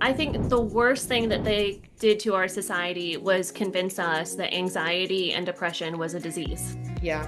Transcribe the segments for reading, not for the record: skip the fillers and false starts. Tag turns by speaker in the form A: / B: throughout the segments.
A: I think the worst thing that they did to our society was convince us that anxiety and depression was a disease.
B: Yeah.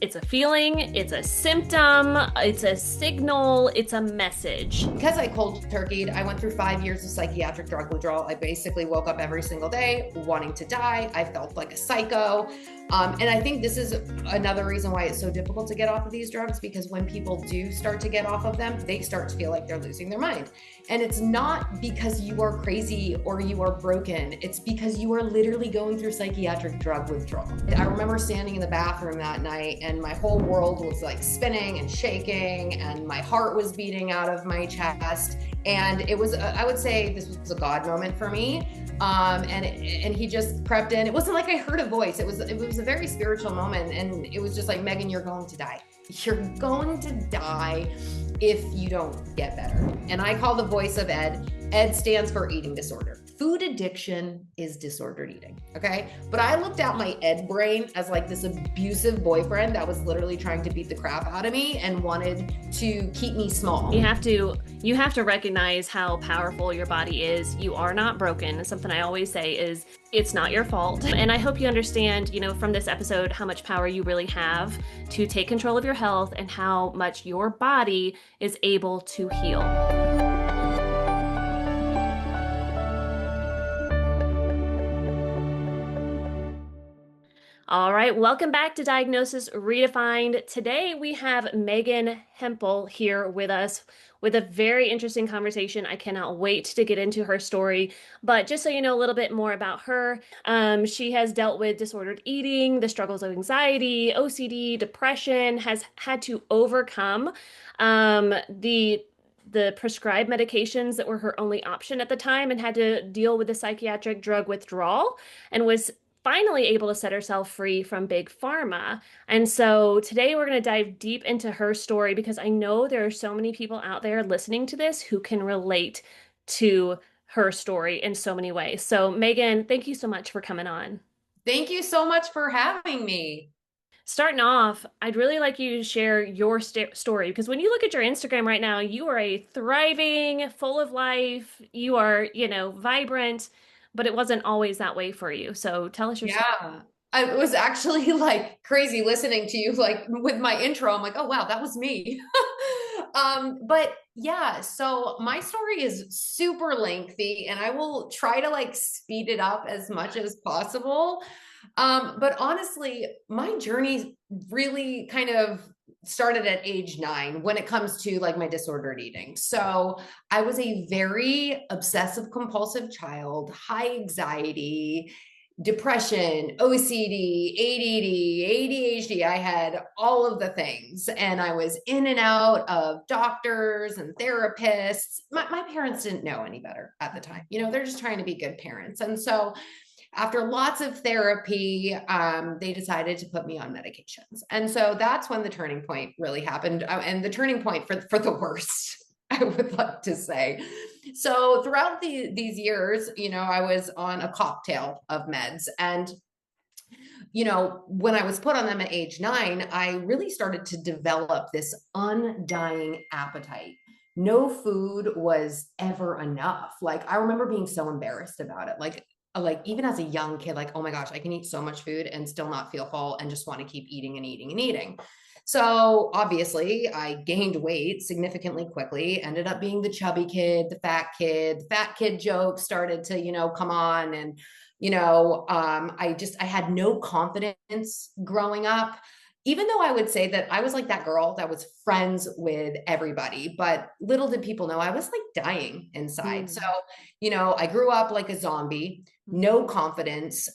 A: It's a feeling, it's a symptom, it's a signal, it's a message.
B: Because I cold turkeyed, I went through 5 years of psychiatric drug withdrawal. I basically woke up every single day wanting to die. I felt like a psycho. And I think this is another reason why it's so difficult to get off of these drugs, because when people do start to get off of them, they start to feel like they're losing their mind. And it's not because you are crazy or you are broken. It's because you are literally going through psychiatric drug withdrawal. I remember standing in the bathroom that night and my whole world was like spinning and shaking and my heart was beating out of my chest. And it was, I would say this was a God moment for me. And he just crept in. It wasn't like I heard a voice. It was a very spiritual moment. And it was just like, Meghann, you're going to die. You're going to die if you don't get better. And I call the voice of Ed. Ed stands for eating disorder. Food addiction is disordered eating, okay? But I looked at my Ed brain as like this abusive boyfriend that was literally trying to beat the crap out of me and wanted to keep me small.
A: You have to recognize how powerful your body is. You are not broken. Something I always say is it's not your fault. And I hope you understand, from this episode, how much power you really have to take control of your health and how much your body is able to heal. All right, welcome back to Diagnosis Redefined. Today we have Meghann Hempel here with us with a very interesting conversation. I cannot wait to get into her story, but just so you know a little bit more about her, she has dealt with disordered eating, the struggles of anxiety, OCD, depression, has had to overcome the prescribed medications that were her only option at the time and had to deal with the psychiatric drug withdrawal, and was finally able to set herself free from big pharma. And so today we're going to dive deep into her story, because I know there are so many people out there listening to this who can relate to her story in so many ways. So Meghann, thank you so much for coming on.
B: Thank you so much for having me.
A: Starting off, I'd really like you to share your story, because when you look at your Instagram right now, you are a thriving, full of life, you are, vibrant, but it wasn't always that way for you. So tell us your story.
B: Yeah. I was actually like crazy listening to you, like with my intro. I'm like, oh, wow, that was me. But yeah, so my story is super lengthy and I will try to like speed it up as much as possible. But honestly, my journey really kind of started at age 9 when it comes to like my disordered eating. So I was a very obsessive compulsive child, high anxiety, depression, OCD, ADD, ADHD. I had all of the things and I was in and out of doctors and therapists. My parents didn't know any better at the time. They're just trying to be good parents. And so after lots of therapy, they decided to put me on medications. And so that's when the turning point really happened. And the turning point for the worst, I would like to say. So throughout these years, I was on a cocktail of meds. And, when I was put on them at age 9, I really started to develop this undying appetite. No food was ever enough. Like, I remember being so embarrassed about it. Like even as a young kid, like, oh my gosh, I can eat so much food and still not feel full and just want to keep eating and eating and eating. So obviously I gained weight significantly quickly, ended up being the chubby kid, the fat kid joke started to, come on. And, I had no confidence growing up, even though I would say that I was like that girl that was friends with everybody, but little did people know I was like dying inside. So, I grew up like a zombie, no confidence,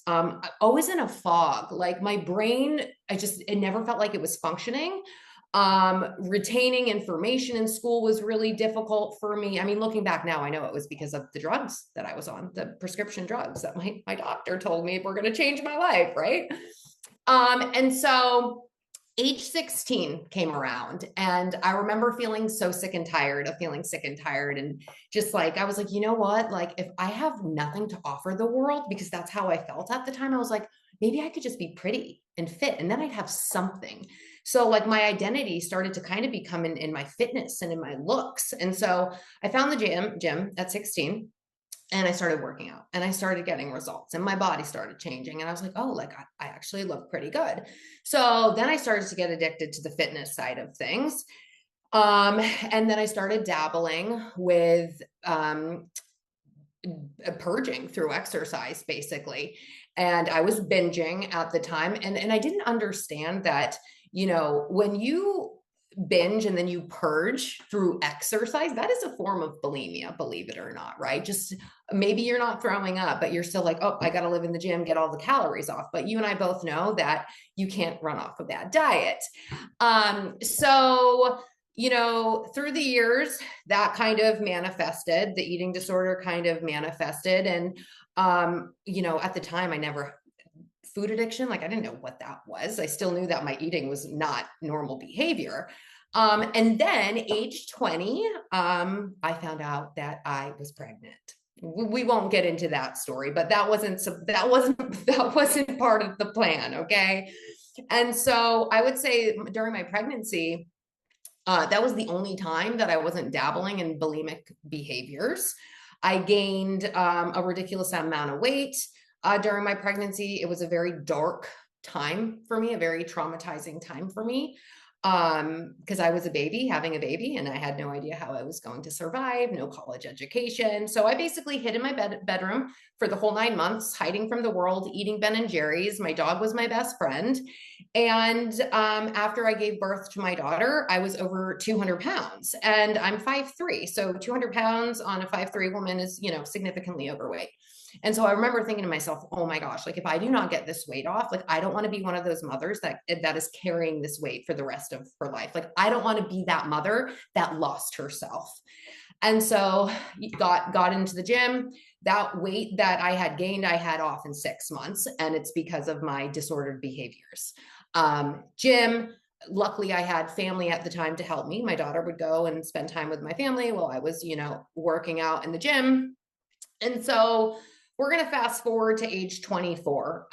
B: always in a fog. Like my brain, it never felt like it was functioning. Retaining information in school was really difficult for me. I mean, looking back now, I know it was because of the drugs that I was on, the prescription drugs that my doctor told me were going to change my life. Right. And so age 16 came around and I remember feeling so sick and tired of feeling sick and tired. And just like, I was like, you know what? Like if I have nothing to offer the world, because that's how I felt at the time, I was like, maybe I could just be pretty and fit, and then I'd have something. So like my identity started to kind of become in my fitness and in my looks. And so I found the gym at 16, and I started working out, and I started getting results, and my body started changing. And I was like, oh, like I actually look pretty good. So then I started to get addicted to the fitness side of things. And then I started dabbling with purging through exercise, basically. And I was binging at the time. And I didn't understand that, when you binge and then you purge through exercise, that is a form of bulimia, believe it or not, right? Just maybe you're not throwing up, but you're still like, oh, I got to live in the gym, get all the calories off. But you and I both know that you can't run off a bad diet. So through the years, that kind of manifested, the eating disorder kind of manifested. And, at the time, food addiction, like I didn't know what that was. I still knew that my eating was not normal behavior. And then age 20, I found out that I was pregnant. We won't get into that story, but that wasn't part of the plan. Okay. And so I would say during my pregnancy, that was the only time that I wasn't dabbling in bulimic behaviors. I gained a ridiculous amount of weight during my pregnancy. It was a very dark time for me, a very traumatizing time for me, because I was having a baby, and I had no idea how I was going to survive, no college education. So I basically hid in my bedroom for the whole 9 months, hiding from the world, eating Ben and Jerry's. My dog was my best friend. And after I gave birth to my daughter, I was over 200 pounds, and I'm 5'3". So 200 pounds on a 5'3" woman is, significantly overweight. And so I remember thinking to myself, oh my gosh, like if I do not get this weight off, like I don't want to be one of those mothers that is carrying this weight for the rest of her life. Like I don't want to be that mother that lost herself. And so got into the gym. That weight that I had gained, I had off in 6 months. And it's because of my disordered behaviors. Gym, luckily I had family at the time to help me. My daughter would go and spend time with my family while I was, working out in the gym. And so we're going to fast forward to age 24,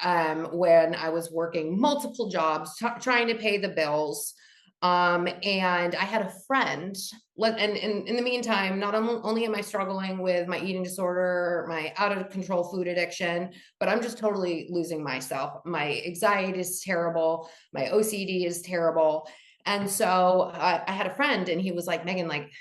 B: when I was working multiple jobs, trying to pay the bills. And I had a friend, and in the meantime, not only am I struggling with my eating disorder, my out of control food addiction, but I'm just totally losing myself. My anxiety is terrible. My OCD is terrible. And so I had a friend, and he was like, Meghann, like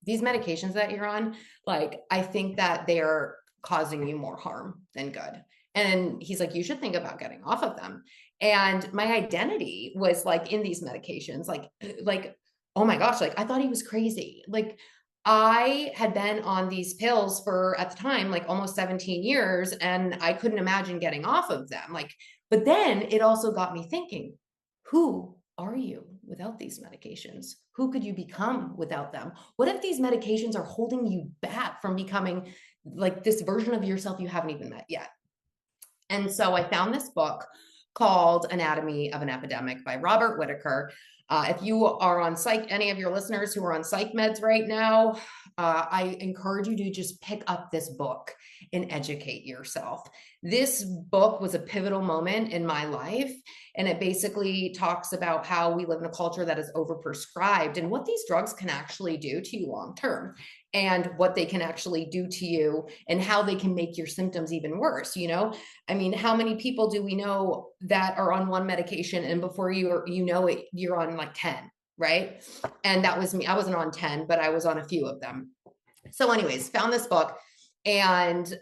B: these medications that you're on, like, I think that they're causing you more harm than good. And he's like, you should think about getting off of them. And my identity was like in these medications, like, oh my gosh, like I thought he was crazy. Like I had been on these pills for, at the time, like almost 17 years, and I couldn't imagine getting off of them. Like, but then it also got me thinking, who are you without these medications? Who could you become without them? What if these medications are holding you back from becoming like this version of yourself you haven't even met yet? And so I found this book called Anatomy of an Epidemic by Robert Whitaker. If you are on psych, any of your listeners who are on psych meds right now, I encourage you to just pick up this book and educate yourself. This book was a pivotal moment in my life, and it basically talks about how we live in a culture that is overprescribed and what these drugs can actually do to you long term, and what they can actually do to you, and how they can make your symptoms even worse. I mean, how many people do we know that are on one medication, and before you're on like 10, right? And that was me. I wasn't on 10, but I was on a few of them. So anyways, found this book, and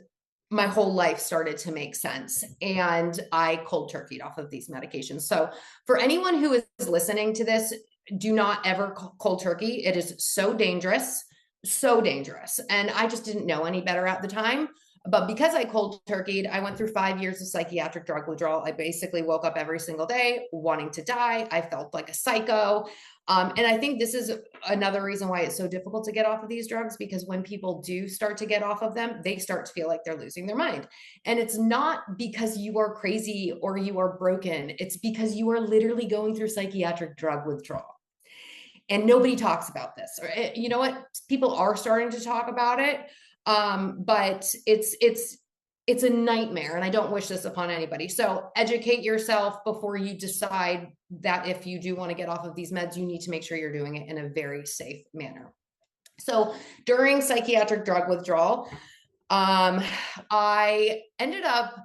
B: my whole life started to make sense. And I cold turkeyed off of these medications. So for anyone who is listening to this, do not ever cold turkey. It is so dangerous, so dangerous. And I just didn't know any better at the time. But because I cold turkeyed, I went through 5 years of psychiatric drug withdrawal. I basically woke up every single day wanting to die. I felt like a psycho. And I think this is another reason why it's so difficult to get off of these drugs, because when people do start to get off of them, they start to feel like they're losing their mind. And it's not because you are crazy or you are broken. It's because you are literally going through psychiatric drug withdrawal. And nobody talks about this. Or, you know what? People are starting to talk about it. But it's it's a nightmare, and I don't wish this upon anybody. So educate yourself before you decide that if you do want to get off of these meds, you need to make sure you're doing it in a very safe manner. So during psychiatric drug withdrawal, I ended up,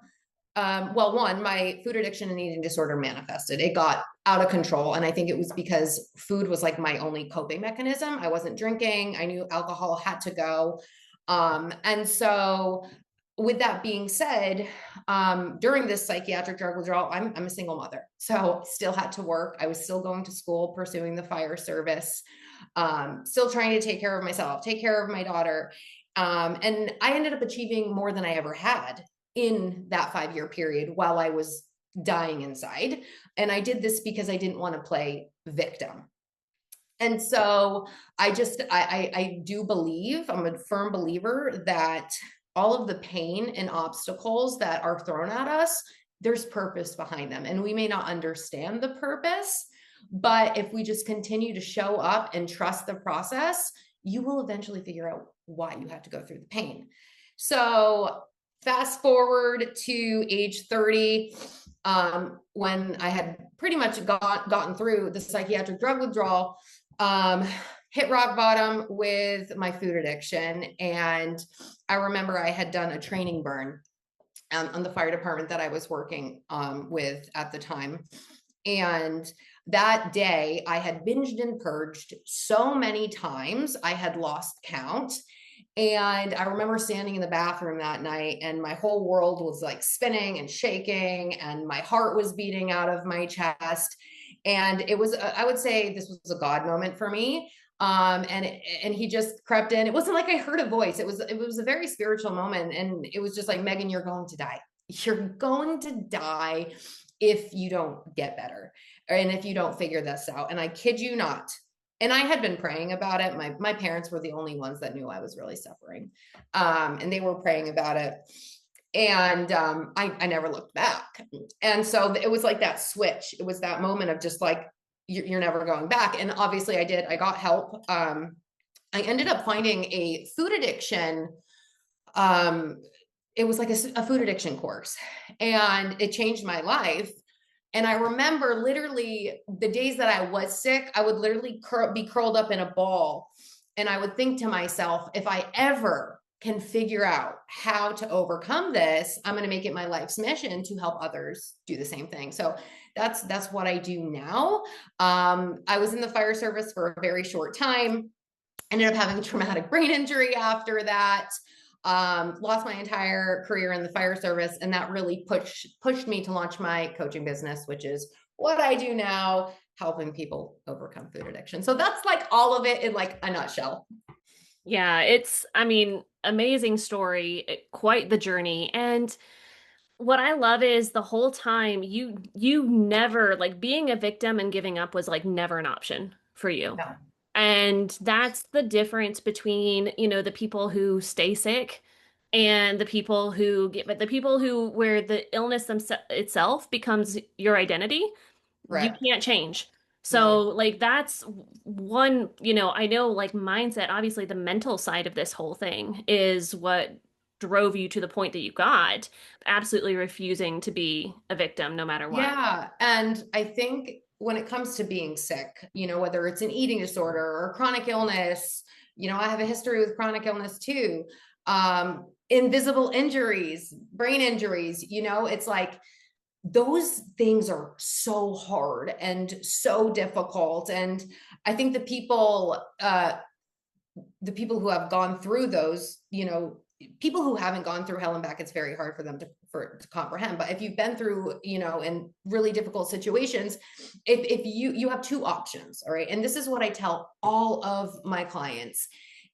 B: well, one, my food addiction and eating disorder manifested. It got out of control. And I think it was because food was like my only coping mechanism. I wasn't drinking. I knew alcohol had to go. And so with that being said, during this psychiatric drug withdrawal, I'm a single mother. So still had to work. I was still going to school, pursuing the fire service, still trying to take care of myself, take care of my daughter. And I ended up achieving more than I ever had in that 5-year period while I was dying inside. And I did this because I didn't want to play victim. And so I do believe, I'm a firm believer that all of the pain and obstacles that are thrown at us, there's purpose behind them. And we may not understand the purpose, but if we just continue to show up and trust the process, you will eventually figure out why you have to go through the pain. So fast forward to age 30, when I had pretty much gotten through the psychiatric drug withdrawal, hit rock bottom with my food addiction. And I remember I had done a training burn on the fire department that I was working with at the time. And that day I had binged and purged so many times, I had lost count. And I remember standing in the bathroom that night and my whole world was like spinning and shaking and my heart was beating out of my chest. And it was, I would say this was a God moment for me. And he just crept in. It wasn't like I heard a voice. It was a very spiritual moment. And it was just like, Meghann, you're going to die. You're going to die if you don't get better. And if you don't figure this out. And I kid you not. And I had been praying about it. My parents were the only ones that knew I was really suffering. And they were praying about it. And I never looked back. And so it was like that switch. It was that moment of just like, you're never going back. And obviously I did. I got help. I ended up finding a food addiction. It was like a food addiction course. And it changed my life. And I remember literally the days that I was sick, I would literally be curled up in a ball. And I would think to myself, if I ever can figure out how to overcome this, I'm going to make it my life's mission to help others do the same thing. So that's what I do now. I was in the fire service for a very short time, ended up having a traumatic brain injury after that. Lost my entire career in the fire service, and that really pushed me to launch my coaching business, which is what I do now, helping people overcome food addiction. So that's like all of it in like a nutshell.
A: Yeah, I mean, amazing story, quite the journey. And what I love is the whole time you never like being a victim and giving up was like never an option for you.
B: No.
A: And that's the difference between, the people who stay sick and the people who but the people who where the illness itself becomes your identity, you
B: Correct.
A: can't change. So
B: No.
A: like that's one, I know like mindset, obviously the mental side of this whole thing is what drove you to the point that you got, absolutely refusing to be a victim no matter what.
B: Yeah. And I think when it comes to being sick, whether it's an eating disorder or chronic illness, I have a history with chronic illness too. Invisible injuries, brain injuries, it's like those things are so hard and so difficult. And I think the people who have gone through those, people who haven't gone through hell and back, it's very hard for them to comprehend. But if you've been through, in really difficult situations, if you have two options, all right. And this is what I tell all of my clients.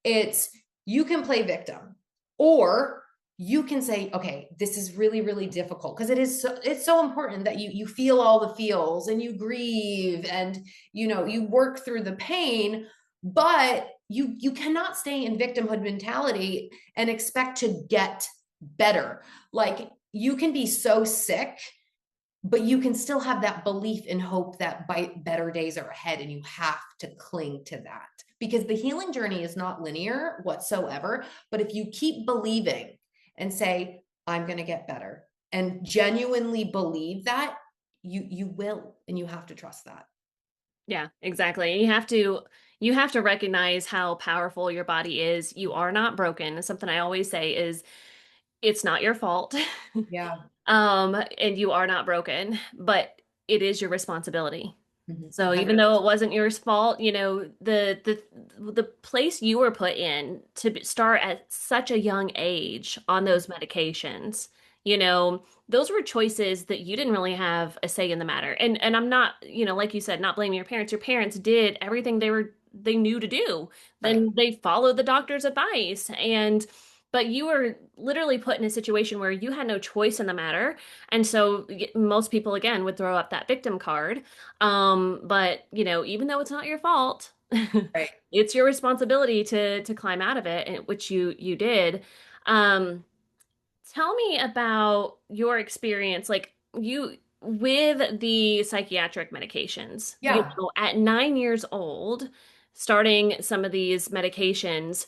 B: It's you can play victim, or you can say, okay, this is really, really difficult, because it's so important that you feel all the feels and you grieve and, you work through the pain, but you cannot stay in victimhood mentality and expect to get better. Like you can be so sick, but you can still have that belief and hope that better days are ahead, and you have to cling to that, because the healing journey is not linear whatsoever. But if you keep believing and say, I'm going to get better, and genuinely believe that, you will, and you have to trust that.
A: Yeah, exactly. You have to recognize how powerful your body is. You are not broken. Something I always say is it's not your fault.
B: Yeah.
A: And you are not broken, but it is your responsibility.
B: Mhm.
A: So even though it
B: 100%.
A: wasn't your fault, the place you were put in to start at such a young age on those medications, those were choices that you didn't really have a say in the matter. And I'm not, like you said, not blaming your parents. Your parents did everything they knew to do.
B: Right.
A: Then they followed the doctor's advice, but you were literally put in a situation where you had no choice in the matter. And so most people again would throw up that victim card. But even though it's not your fault,
B: Right.
A: it's your responsibility to climb out of it, which you did. Um, Tell me about your experience, like you with the psychiatric medications.
B: Yeah.
A: At 9 years old, starting some of these medications.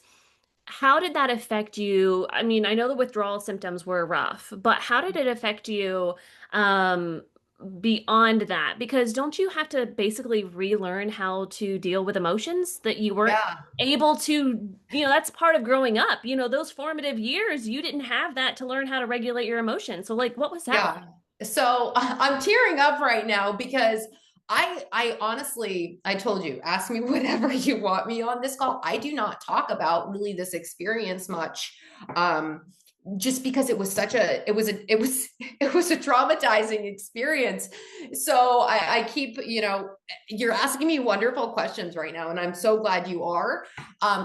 A: How did that affect you? I mean, I know the withdrawal symptoms were rough, but how did it affect you um, beyond that? Because don't you have to basically relearn how to deal with emotions that you weren't
B: Yeah.
A: able to, that's part of growing up. Those formative years, you didn't have that to learn how to regulate your emotions. So, like, what was that like?
B: Yeah. So I'm tearing up right now because I honestly, I told you, ask me whatever you want me on this call. I do not talk about really this experience much. Um, just because it was it was a traumatizing experience. So I keep, you're asking me wonderful questions right now, and I'm so glad you are.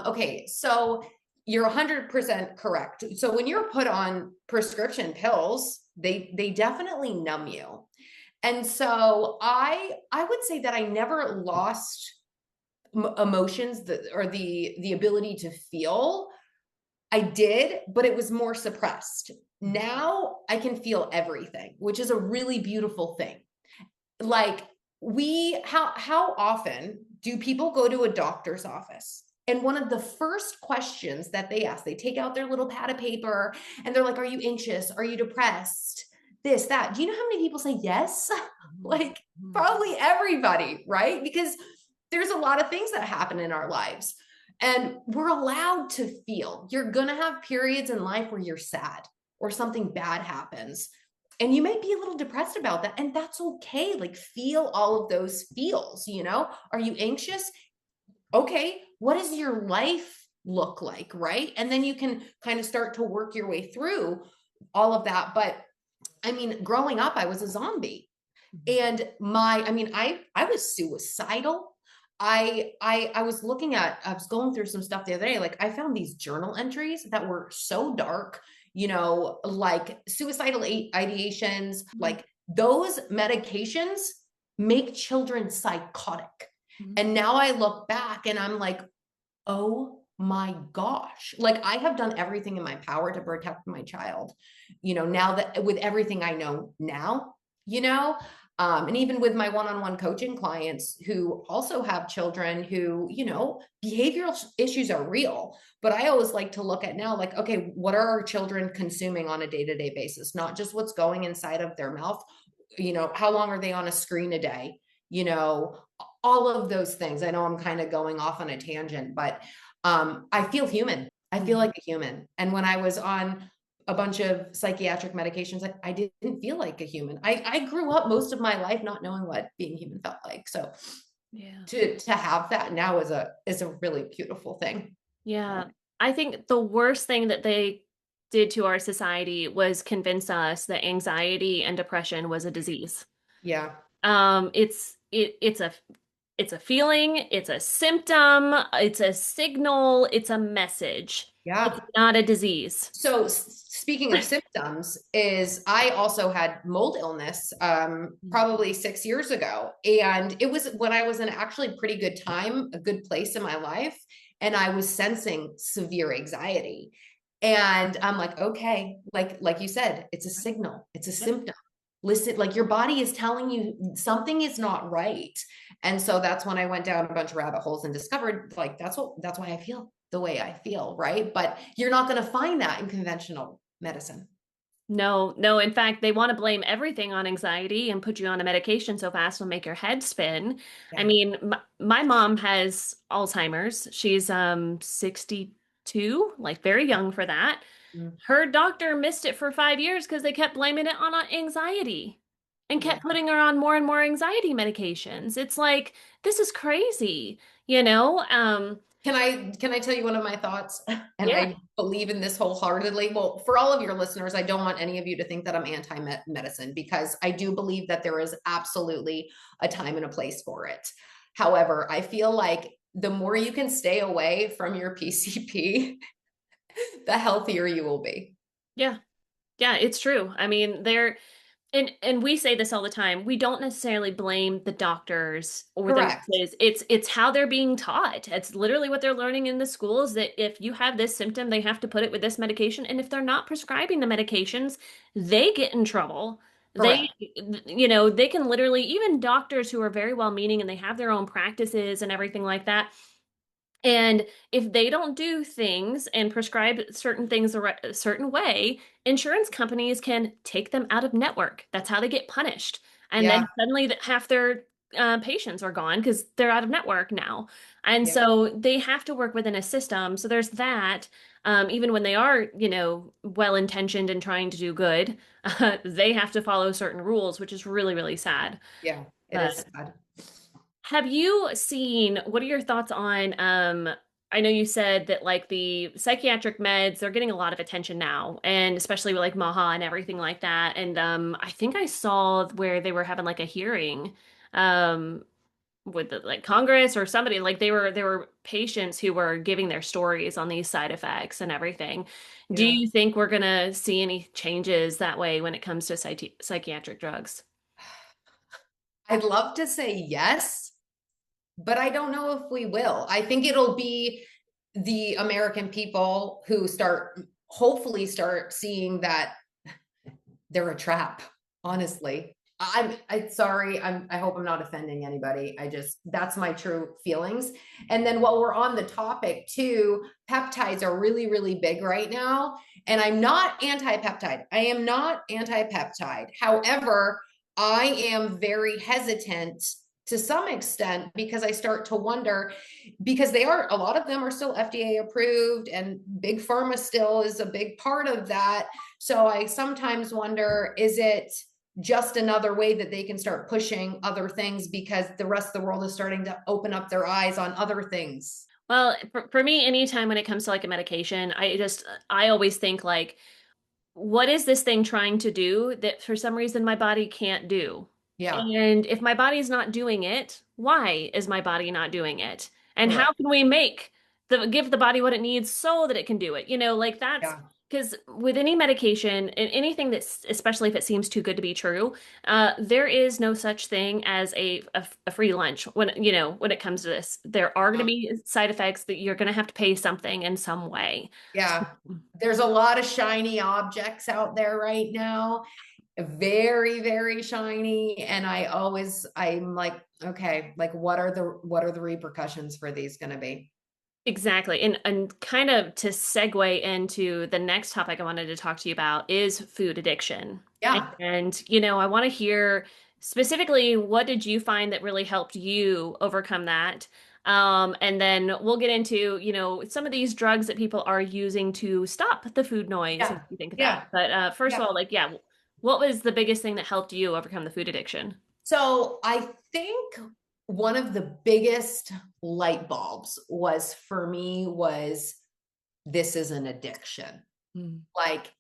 B: Okay. So you're 100% correct. So when you're put on prescription pills, they definitely numb you. And so I would say that I never lost emotions or the ability to feel. I did, but it was more suppressed. Now I can feel everything, which is a really beautiful thing. Like, how often do people go to a doctor's office? And one of the first questions that they ask, they take out their little pad of paper and they're like, "Are you anxious? Are you depressed? This, that." Do you know how many people say yes? Like, probably everybody, right? Because there's a lot of things that happen in our lives, and we're allowed to feel. You're going to have periods in life where you're sad or something bad happens. And you might be a little depressed about that, and that's okay. Like, feel all of those feels, Are you anxious? Okay, what does your life look like, right? And then you can kind of start to work your way through all of that. But I mean, growing up, I was a zombie. And I was suicidal. I was going through some stuff the other day. Like, I found these journal entries that were so dark, like suicidal ideations, like those medications make children psychotic. And now I look back and I'm like, oh my gosh, like, I have done everything in my power to protect my child, now that with everything I know now, and even with my one-on-one coaching clients who also have children who, behavioral issues are real. But I always like to look at now, like, okay, what are our children consuming on a day-to-day basis? Not just what's going inside of their mouth, how long are they on a screen a day? You know, all of those things. I know I'm kind of going off on a tangent, but I feel human. I feel like a human. And when I was on a bunch of psychiatric medications, I didn't feel like a human. I grew up most of my life not knowing what being human felt like. So
A: Yeah.
B: to have that now is a really beautiful thing.
A: Yeah. I think the worst thing that they did to our society was convince us that anxiety and depression was a disease.
B: Yeah.
A: It's a feeling, it's a symptom, it's a signal, it's a message. It's
B: Yeah.
A: not a disease.
B: So speaking of symptoms, is I also had mold illness probably 6 years ago. And it was when I was in actually pretty good time, a good place in my life. And I was sensing severe anxiety. And I'm like, okay, like you said, it's a signal, it's a
A: Yep.
B: symptom. Listen, like, your body is telling you something is not right. And so that's when I went down a bunch of rabbit holes and discovered, like, that's why I feel the way I feel, right? But you're not going to find that in conventional medicine.
A: No, no. In fact, they want to blame everything on anxiety and put you on a medication so fast it'll make your head spin. I
B: Yeah.
A: mean, my mom has Alzheimer's. She's 62, like very young for that.
B: Mm.
A: Her doctor missed it for 5 years because they kept blaming it on anxiety and
B: Yeah.
A: kept putting her on more and more anxiety medications. It's like, this is crazy, you know?
B: Can I tell you one of my thoughts? And
A: Yeah,
B: I believe in this wholeheartedly. Well, for all of your listeners, I don't want any of you to think that I'm anti-medicine because I do believe that there is absolutely a time and a place for it. However, I feel like the more you can stay away from your PCP, the healthier you will be.
A: yeah, yeah, it's true. I mean, and we say this all the time. We don't necessarily blame the doctors or the
B: Correct.
A: nurses. It's how they're being taught. It's literally what they're learning in the schools that if you have this symptom, they have to put it with this medication. And if they're not prescribing the medications, they get in trouble. They,
B: Correct.
A: they can literally, even doctors who are very well meaning and they have their own practices and everything like that, and if they don't do things and prescribe certain things a certain way, insurance companies can take them out of network. That's how they get punished. And
B: Yeah.
A: then suddenly half their patients are gone because they're out of network now. And
B: Yeah.
A: so they have to work within a system. So there's that. Even when they are, well intentioned and trying to do good, they have to follow certain rules, which is really, really sad.
B: Yeah. It
A: But
B: is sad.
A: have you seen, what are your thoughts on, I know you said that like the psychiatric meds, they're getting a lot of attention now, and especially with like Maha and everything like that. And I think I saw where they were having like a hearing um with like Congress or somebody, like they were patients who were giving their stories on these side effects and everything. Do
B: Yeah.
A: you think we're gonna see any changes that way when it comes to psychiatric drugs?
B: I'd love to say yes, but I don't know if we will. I think it'll be the American people who hopefully start seeing that they're a trap, honestly. I'm sorry. I hope I'm not offending anybody. That's my true feelings. And then while we're on the topic too, peptides are really, really big right now. And I'm not anti-peptide. I am not anti-peptide. However, I am very hesitant to some extent because I start to wonder because a lot of them are still FDA approved and big pharma still is a big part of that. So I sometimes wonder, is it just another way that they can start pushing other things because the rest of the world is starting to open up their eyes on other things?
A: Well, for me, anytime when it comes to like a medication, I always think like, what is this thing trying to do that for some reason my body can't do?
B: Yeah,
A: And if my body's not doing it, why is my body not doing it? And
B: correct.
A: how can we give the body what it needs so that it can do it? Like that's
B: Yeah,
A: because with any medication and anything that's, especially if it seems too good to be true, there is no such thing as a free lunch when it comes to this. There are going to be side effects that you're going to have to pay something in some way.
B: yeah. There's a lot of shiny objects out there right now, very, very shiny. And I'm like, okay, like what are the repercussions for these going to be?
A: Exactly. And kind of to segue into the next topic I wanted to talk to you about is food addiction.
B: Yeah.
A: And, I want to hear specifically, what did you find that really helped you overcome that? And then we'll get into, some of these drugs that people are using to stop the food noise and
B: Yeah.
A: what you think of that.
B: Yeah.
A: But first of
B: Yeah.
A: all, like, yeah, what was the biggest thing that helped you overcome the food addiction?
B: So I think one of the biggest light bulbs was for me was this is an addiction.
A: Mm.
B: Like,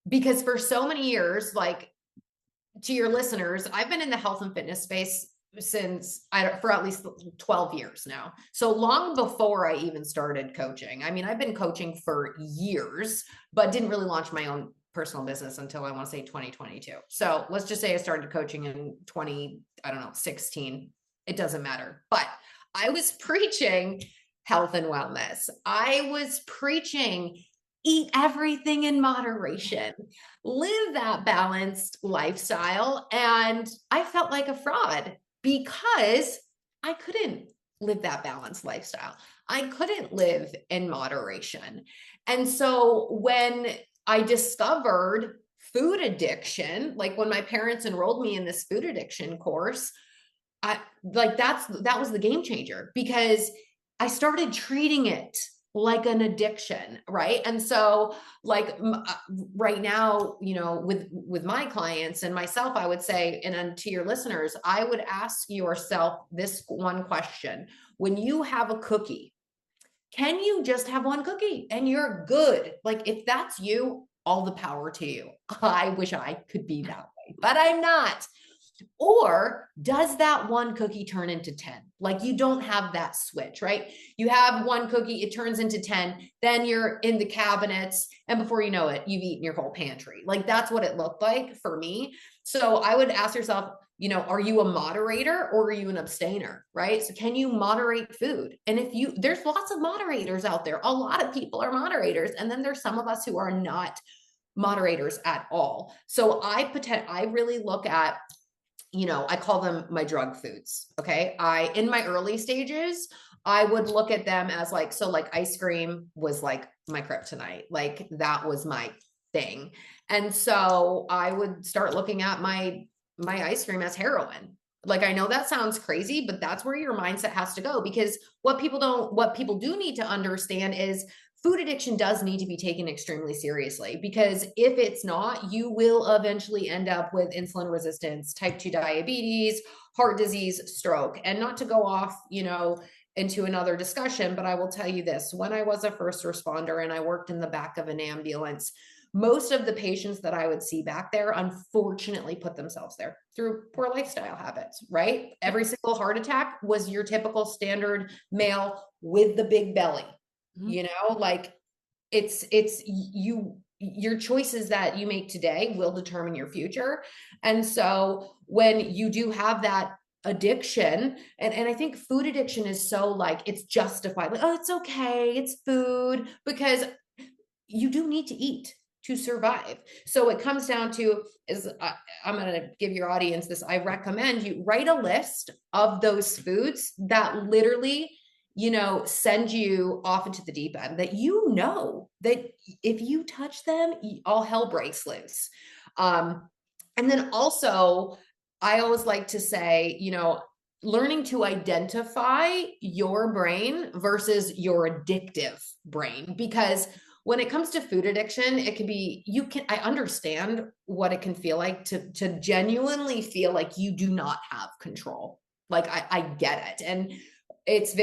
B: because for so many years, like to your listeners, I've been in the health and fitness space for at least 12 years now. So long before I even started coaching. I mean, I've been coaching for years, but didn't really launch my own personal business until I want to say 2022. So let's just say I started coaching in I don't know, 16. It doesn't matter. But I was preaching health and wellness. I was preaching eat everything in moderation, live that balanced lifestyle. And I felt like a fraud because I couldn't live that balanced lifestyle. I couldn't live in moderation. And so when I discovered food addiction, like when my parents enrolled me in this food addiction course, I like that was the game changer because I started treating it like an addiction, right? And so like right now, with my clients and myself, I would say, and to your listeners, I would ask yourself this one question. When you have a cookie, can you just have one cookie and you're good? Like if that's you, all the power to you. I wish I could be that way, but I'm not. Or does that one cookie turn into 10? Like you don't have that switch, right? You have one cookie, it turns into 10, then you're in the cabinets, and before you know it, you've eaten your whole pantry. Like that's what it looked like for me. So I would ask yourself, are you a moderator or are you an abstainer, right? So can you moderate food? And there's lots of moderators out there. A lot of people are moderators. And then there's some of us who are not moderators at all. So I really look at, I call them my drug foods. Okay. In my early stages, I would look at them as like, so like ice cream was like my kryptonite. Like that was my thing. And so I would start looking at my ice cream as heroin. Like I know that sounds crazy, but that's where your mindset has to go because what people do need to understand is food addiction does need to be taken extremely seriously because if it's not, you will eventually end up with insulin resistance, type 2 diabetes, heart disease, stroke. And not to go off, into another discussion, but I will tell you this. When I was a first responder and I worked in the back of an ambulance, most of the patients that I would see back there unfortunately put themselves there through poor lifestyle habits, right? Every single heart attack was your typical standard male with the big belly. Like your choices that you make today will determine your future. And so when you do have that addiction, and I think food addiction is so like it's justified, like, oh, it's okay, it's food, because you do need to eat to survive. So it comes down to I'm going to give your audience this. I recommend you write a list of those foods that literally send you off into the deep end that that if you touch them, all hell breaks loose. And then also, I always like to say, learning to identify your brain versus your addictive brain, because when it comes to food addiction, it can be, I understand what it can feel like to genuinely feel like you do not have control. Like I get it. And it's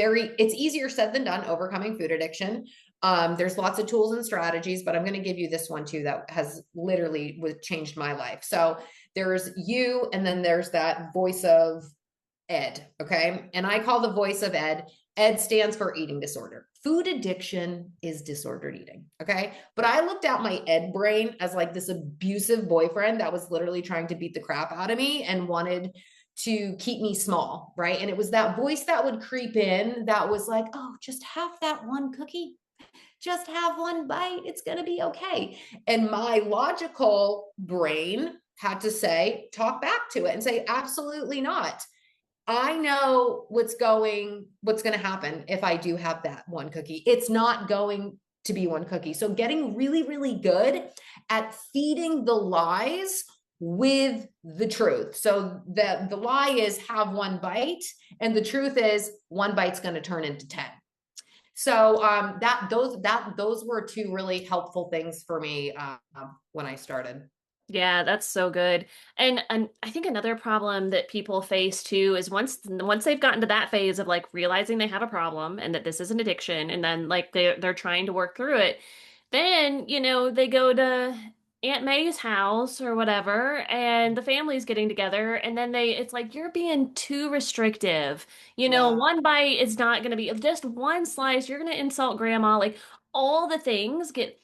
B: easier said than done overcoming food addiction. There's lots of tools and strategies, but I'm going to give you this one too that has literally changed my life. So there's you, and then there's that voice of Ed. Okay. And I call the voice of Ed. Ed stands for eating disorder. Food addiction is disordered eating. Okay. But I looked at my Ed brain as like this abusive boyfriend that was literally trying to beat the crap out of me and wanted to keep me small. Right. And it was that voice that would creep in that was like, oh, just have that one cookie. Just have one bite. It's going to be okay. And my logical brain had to talk back to it and say, absolutely not. I know what's going to happen if I do have that one cookie. It's not going to be one cookie. So getting really, really good at feeding the lies with the truth. So the lie is have one bite, and the truth is one bite's going to turn into 10. So those were two really helpful things for me when I started.
A: Yeah, that's so good. And I think another problem that people face too is once they've gotten to that phase of like realizing they have a problem and that this is an addiction, and then like they're trying to work through it, then, they go to Aunt May's house or whatever, and the family's getting together, and then it's like you're being too restrictive.
B: Yeah.
A: One bite is not going to be just one slice. You're going to insult grandma. Like all the things get,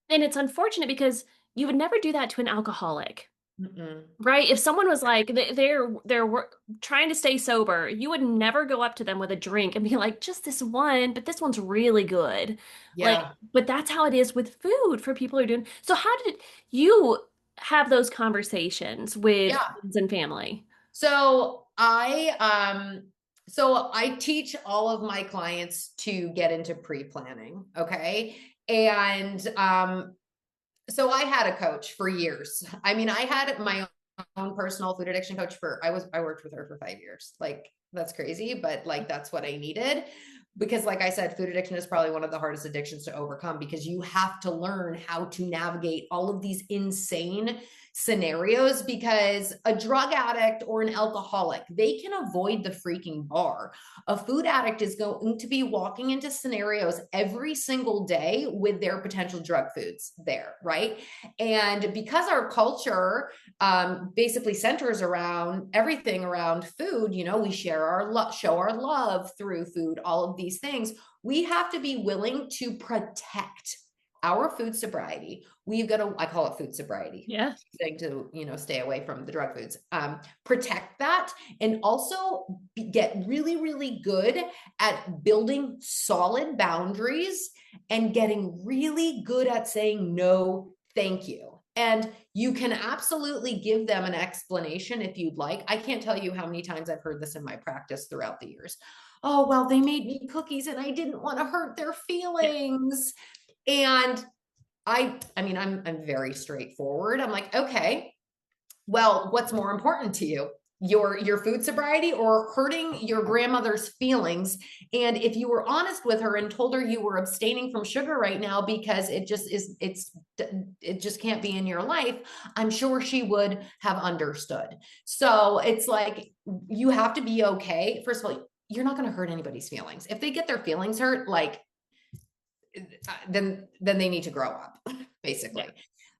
A: and it's unfortunate because you would never do that to an alcoholic.
B: Mm-mm.
A: Right? If someone was like they're trying to stay sober, you would never go up to them with a drink and be like, just this one, but this one's really good. Like,
B: Yeah.
A: but that's how it is with food for people who are doing. So how did you have those conversations with
B: Yeah.
A: friends and family?
B: So I teach all of my clients to get into pre-planning. Okay. And So I had a coach for years. I mean, I had my own personal food addiction coach I worked with her for 5 years. Like that's crazy, but like that's what I needed. Because like I said, food addiction is probably one of the hardest addictions to overcome because you have to learn how to navigate all of these insane scenarios because a drug addict or an alcoholic, they can avoid the freaking bar. A food addict is going to be walking into scenarios every single day with their potential drug foods there, right? And because our culture basically centers around everything around food, you know, we share show our love through food, all of these things. We have to be willing to protect our food sobriety. We've got to, I call it food sobriety,
A: Yeah.
B: to, you know, stay away from the drug foods, protect that, and also get really, really good at building solid boundaries and getting really good at saying no, thank you. And you can absolutely give them an explanation if you'd like. I can't tell you how many times I've heard this in my practice throughout the years. Oh, well, they made me cookies and I didn't want to hurt their
A: Yeah.
B: feelings. And I mean, I'm very straightforward. I'm like, okay, well, what's more important to you? Your food sobriety or hurting your grandmother's feelings? And if you were honest with her and told her you were abstaining from sugar right now because it just can't be in your life, I'm sure she would have understood. So it's like you have to be okay. First of all, you're not going to hurt anybody's feelings. If they get their feelings hurt, like then they need to grow up, basically.
A: Yeah.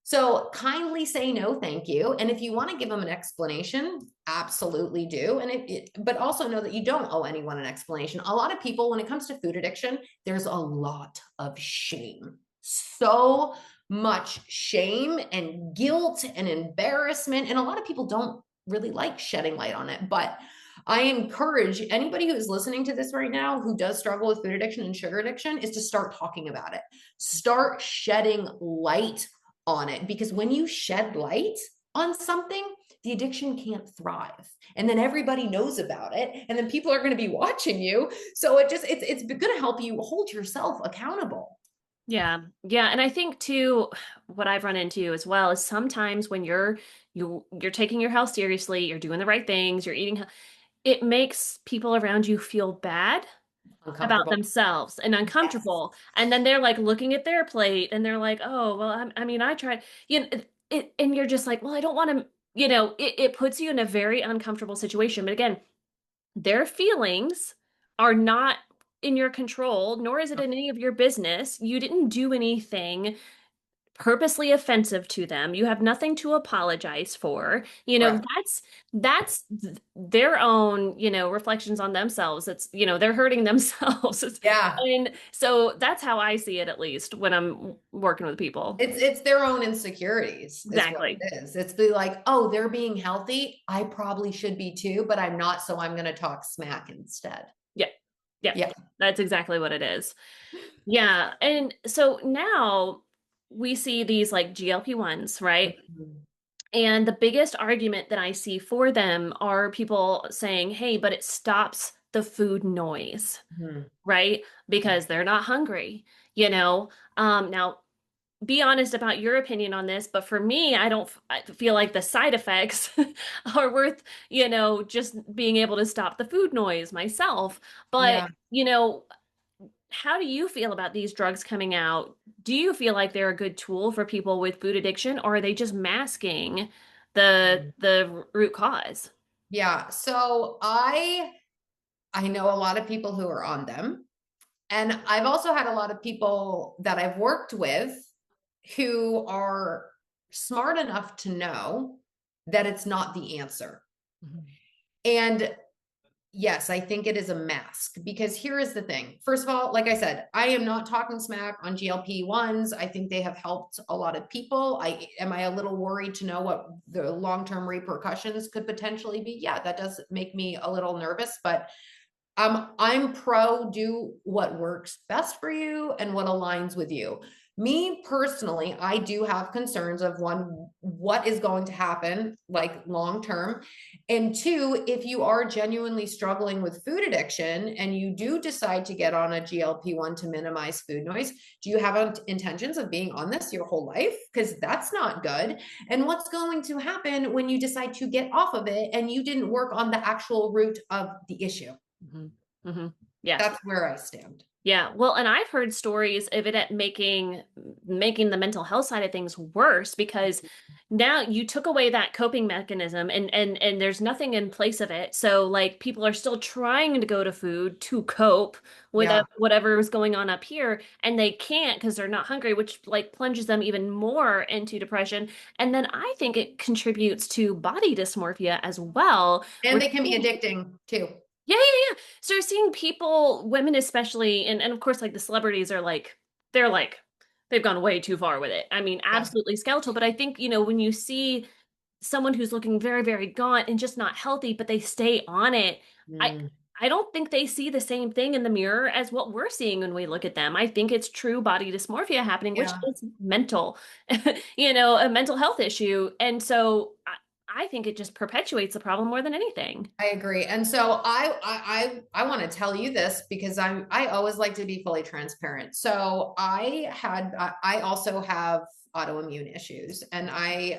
B: So kindly say no, thank you. And if you want to give them an explanation, absolutely do. And but also know that you don't owe anyone an explanation. A lot of people, when it comes to food addiction, there's a lot of shame. So much shame and guilt and embarrassment. And a lot of people don't really like shedding light on it. But I encourage anybody who is listening to this right now who does struggle with food addiction and sugar addiction is to start talking about it. Start shedding light on it, because when you shed light on something, the addiction can't thrive. And then everybody knows about it. And then people are going to be watching you. So it's going to help you hold yourself accountable.
A: Yeah. Yeah. And I think too, what I've run into as well is sometimes when you're taking your health seriously, you're doing the right things, you're eating, it makes people around you feel bad about
B: Uncomfortable.
A: themselves and
B: Yes.
A: uncomfortable. And then they're like looking at their plate and they're like, oh, well, I mean, I tried, you know, and you're just like, well, I don't want to, it puts you in a very uncomfortable situation. But again, their feelings are not in your control, nor is it in any of your business. You didn't do anything purposely offensive to them. You have nothing to apologize for.
B: Correct.
A: Their own, reflections on themselves. It's, they're hurting themselves.
B: Yeah.
A: And so that's how I see it, at least when I'm working with people.
B: It's their own insecurities is what
A: Exactly.
B: it is. It's the like, oh, they're being healthy. I probably should be too, but I'm not. So I'm going to talk smack instead.
A: Yeah. Yeah.
B: Yeah.
A: That's exactly what it is. Yeah. And so now we see these like GLP-1s, right?
B: Mhm.
A: And the biggest argument that I see for them are people saying, hey, but it stops the food noise,
B: Mhm.
A: right? Because they're not hungry, you know? Now, be honest about your opinion on this, but for me, I feel like the side effects are worth, just being able to stop the food noise myself. But,
B: Yeah.
A: how do you feel about these drugs coming out? Do you feel like they're a good tool for people with food addiction, or are they just masking the root cause?
B: Yeah. So I know a lot of people who are on them. And I've also had a lot of people that I've worked with who are smart enough to know that it's not the answer.
A: Mhm.
B: And yes, I think it is a mask because here is the thing. First of all, like I said, I am not talking smack on GLP-1s. I think they have helped a lot of people. I a little worried to know what the long-term repercussions could potentially be. Yeah, that does make me a little nervous, but I'm pro do what works best for you and what aligns with you. Me personally, I do have concerns of one, what is going to happen like long term. And two, if you are genuinely struggling with food addiction and you do decide to get on a GLP-1 to minimize food noise, do you have intentions of being on this your whole life? Because that's not good. And what's going to happen when you decide to get off of it and you didn't work on the actual root of the issue?
A: Mm-hmm. Mm-hmm. Yeah.
B: That's where I stand.
A: Yeah. Well, and I've heard stories of it at making the mental health side of things worse because now you took away that coping mechanism and there's nothing in place of it. So like people are still trying to go to food to cope with
B: Yeah.
A: whatever is going on up here and they can't because they're not hungry, which like plunges them even more into depression. And then I think it contributes to body dysmorphia as well.
B: And
A: We're
B: they can be
A: seeing
B: addicting too.
A: yeah, yeah, yeah. So seeing people, women especially, and of course, like the celebrities are like, they're like, they've gone way too far with it. I mean,
B: Yeah.
A: absolutely skeletal. But I think, when you see someone who's looking very, very gaunt and just not healthy, but they stay on it, I
B: Mm,
A: I don't think they see the same thing in the mirror as what we're seeing when we look at them. I think it's true body dysmorphia happening, which
B: yeah.
A: is mental, a mental health issue. And so I think it just perpetuates the problem more than anything.
B: I agree. And so I want to tell you this because I always like to be fully transparent. So I also have autoimmune issues and I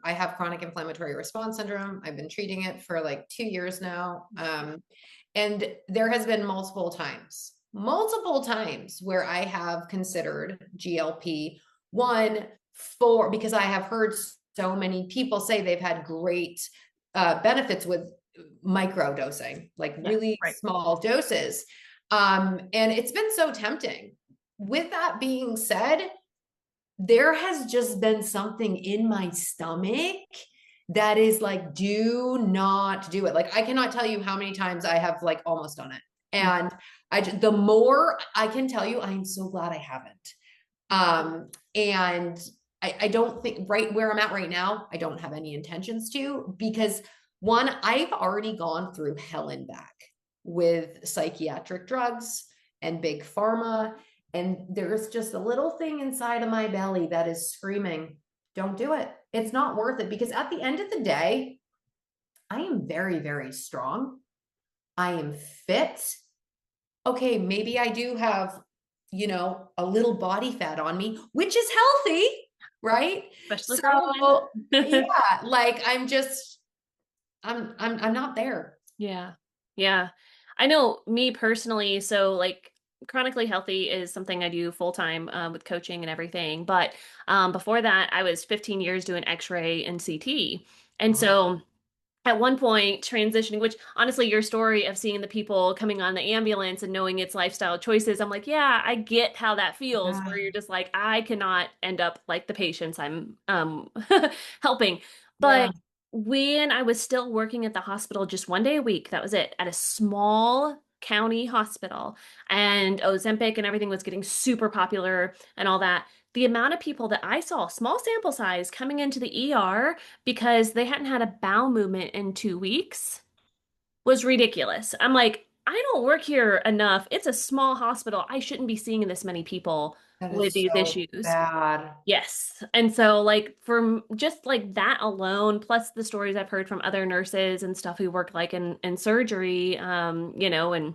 B: have chronic inflammatory response syndrome. I've been treating it for like 2 years now. And there has been multiple times where I have considered GLP-1 for because I have heard so many people say they've had great benefits with micro dosing, like
A: Yeah,
B: really
A: right.
B: small doses. And it's been so tempting. With that being said, there has just been something in my stomach that is like, do not do it. Like, I cannot tell you how many times I have like almost done it. And the more I can tell you, I'm so glad I haven't. And I don't think right where I'm at right now, I don't have any intentions to, because one, I've already gone through hell and back with psychiatric drugs and big pharma. And there's just a little thing inside of my belly that is screaming, don't do it. It's not worth it. Because at the end of the day, I am very, very strong. I am fit. Okay, maybe I do have, a little body fat on me, which is healthy, right?
A: Especially for a
B: So yeah,
A: woman.
B: like I'm not there.
A: Yeah. Yeah. I know me personally, so like chronically healthy is something I do full time with coaching and everything. But before that, I was 15 years doing X-ray and CT. And
B: Wow.
A: so at one point transitioning, which honestly, your story of seeing the people coming on the ambulance and knowing its lifestyle choices, I'm like, yeah, I get how that feels, where
B: Yeah.
A: you're just like, I cannot end up like the patients I'm helping. But
B: Yeah.
A: when I was still working at the hospital just one day a week, that was it, at a small county hospital, and Ozempic and everything was getting super popular and all that. The amount of people that I saw, small sample size, coming into the ER because they hadn't had a bowel movement in 2 weeks was ridiculous. I'm like, I don't work here enough. It's a small hospital. I shouldn't be seeing this many people
B: That
A: with
B: is
A: these
B: so
A: issues.
B: bad.
A: Yes. And so, like, from just like that alone, plus the stories I've heard from other nurses and stuff who work like in surgery, and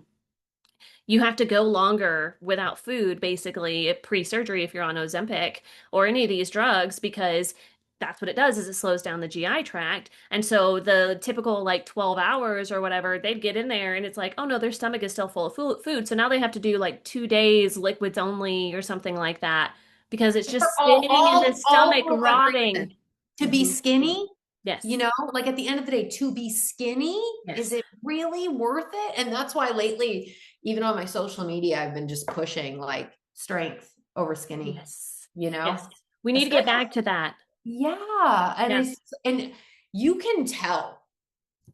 A: you have to go longer without food, basically, pre-surgery if you're on Ozempic or any of these drugs, because that's what it does is it slows down the GI tract. And so the typical like 12 hours or whatever, they'd get in there and it's like, oh no, their stomach is still full of food. So now they have to do like 2 days liquids only or something like that because it's
B: For
A: just sitting in the
B: all
A: stomach
B: for what
A: rotting.
B: reason? To be
A: Mhm.
B: skinny,
A: Yes.
B: like at the end of the day, to be skinny, is
A: Yes.
B: it really worth it? And that's why lately, even on my social media, I've been just pushing like strength over skinny,
A: Yes.
B: you
A: Yes.
B: know,
A: We need to get
B: especially,
A: back to that.
B: yeah.
A: Yeah.
B: And you can tell.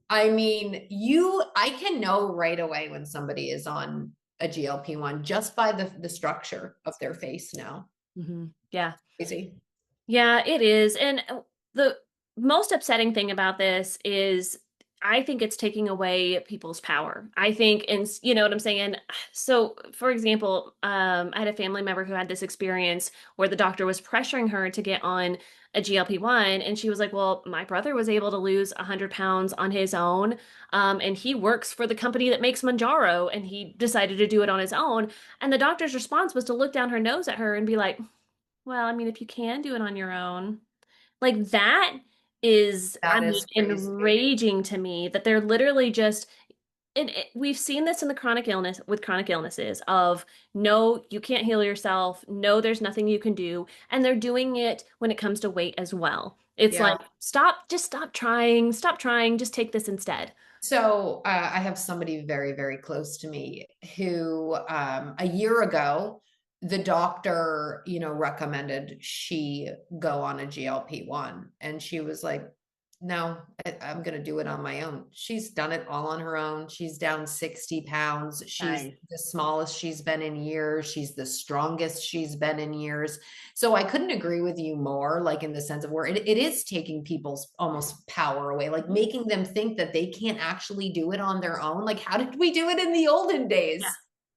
B: I mean, I can know right away when somebody is on a GLP-1 just by the structure of their face now.
A: Yeah.
B: Crazy.
A: Yeah, it is. And the most upsetting thing about this is I think it's taking away people's power. I think, and you know what I'm saying? So, for example, I had a family member who had this experience where the doctor was pressuring her to get on a GLP-1, and she was like, "Well, my brother was able to lose 100 pounds on his own, and he works for the company that makes Manjaro, and he decided to do it on his own." And the doctor's response was to look down her nose at her and be like, "Well, I mean, if you can do it on your own." Like that is, I
B: That
A: mean,
B: is crazy.
A: enraging to me that they're literally just, and we've seen this in the chronic illness with chronic illnesses of no, you can't heal yourself. No, there's nothing you can do. And they're doing it when it comes to weight as well. It's like,
B: Yeah.
A: stop trying, just take this instead.
B: So I have somebody very, very close to me who a year ago, the doctor, recommended she go on a GLP-1. And she was like, no, I'm going to do it on my own. She's done it all on her own. She's down 60 pounds. She's
A: Nice.
B: the smallest she's been in years. She's the strongest she's been in years. So I couldn't agree with you more, like in the sense of where it is taking people's almost power away, like making them think that they can't actually do it on their own. Like, how did we do it in the olden
A: Yeah.
B: days?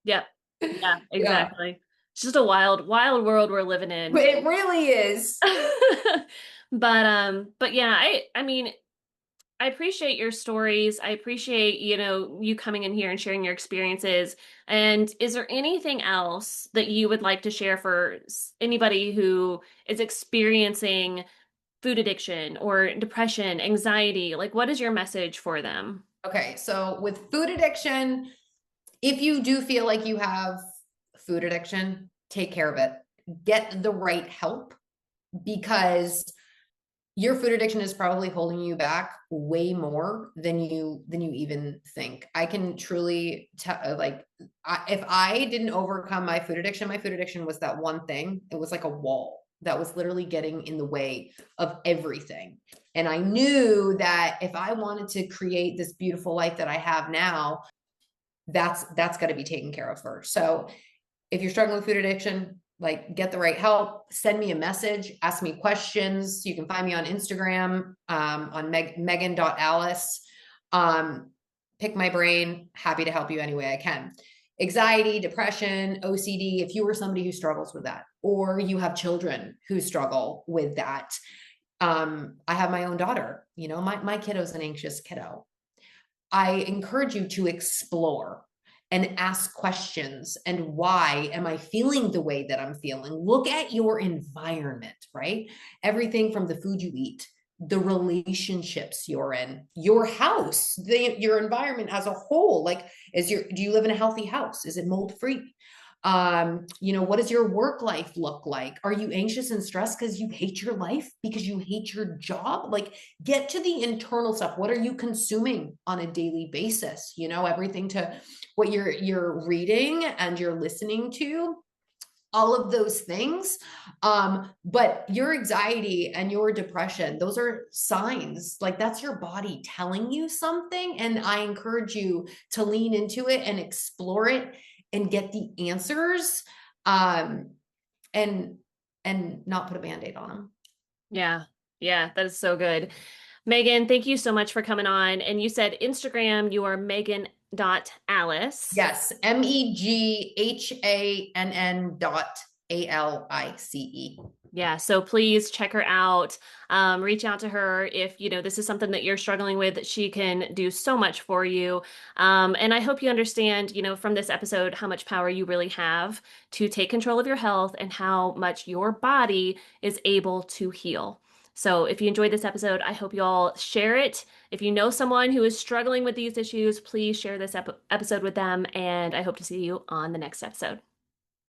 A: Yep. Yeah,
B: Yeah,
A: exactly. It's just a wild, wild world we're living in.
B: it really is.
A: But yeah, I mean, I appreciate your stories. I appreciate, you coming in here and sharing your experiences. And is there anything else that you would like to share for anybody who is experiencing food addiction or depression, anxiety? Like, what is your message for them?
B: Okay, so with food addiction, if you do feel like you have food addiction, take care of it. Get the right help because your food addiction is probably holding you back way more than you even think. I can truly tell, like, if I didn't overcome my food addiction was that one thing. It was like a wall that was literally getting in the way of everything. And I knew that if I wanted to create this beautiful life that I have now, that's got to be taken care of first. So if you're struggling with food addiction, like get the right help, send me a message, ask me questions. You can find me on Instagram, on Meghann.Alice. Pick my brain. Happy to help you any way I can. Anxiety, depression, OCD, if you are somebody who struggles with that, or you have children who struggle with that. I have my own daughter, my kiddo's an anxious kiddo. I encourage you to explore and ask questions. And why am I feeling the way that I'm feeling? Look at your environment, right? Everything from the food you eat, the relationships you're in, your house, your environment as a whole. Like, do you live in a healthy house? Is it mold free? What does your work life look like? Are you anxious and stressed because you hate your life, because you hate your job? Like, get to the internal stuff. What are you consuming on a daily basis? Everything to what you're reading and you're listening to, all of those things. But your anxiety and your depression, those are signs. Like, that's your body telling you something. And I encourage you to lean into it and explore it and get the answers, and not put a band-aid on them.
A: Yeah. Yeah, that is so good. Megan, thank you so much for coming on. And you said Instagram, you are Meghann.Alice.
B: Yes, Meghann.Alice.
A: Yeah, so please check her out. Reach out to her if this is something that you're struggling with. She can do so much for you. And I hope you understand, from this episode, how much power you really have to take control of your health and how much your body is able to heal. So if you enjoyed this episode, I hope you all share it. If you know someone who is struggling with these issues, please share this episode with them. And I hope to see you on the next episode.